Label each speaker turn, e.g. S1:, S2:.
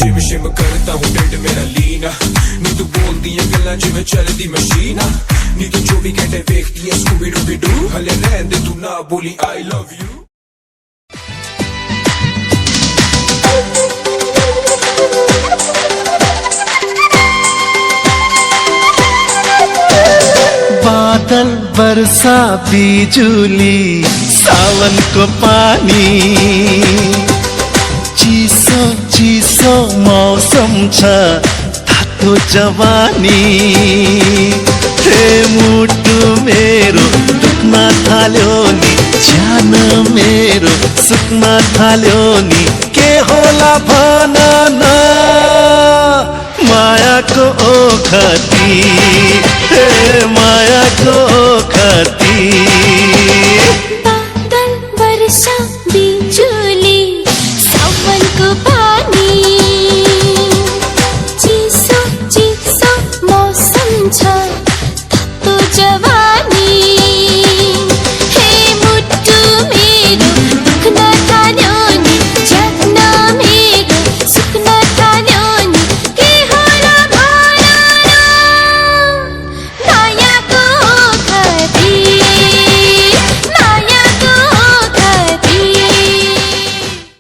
S1: शिम शिम करता हूँ ढिड मेरा लीना नी तू बोल दिया गल्ला जिवें चलदी मशीन नी तू 24 घंटे वेखदी है स्कूबी डूबी डू हले रहन दे तू ना बोली आई लव यू
S2: बादल वर्षा बिजुली सावन को पानी चिसो चिसो मौसम छ तातो जवानी हे मुटु मेरो दुख्न थाल्यो नि ज्यान मेरो सुक्न थाल्यो नि के होला भन न मायाको ओखती हे मायाको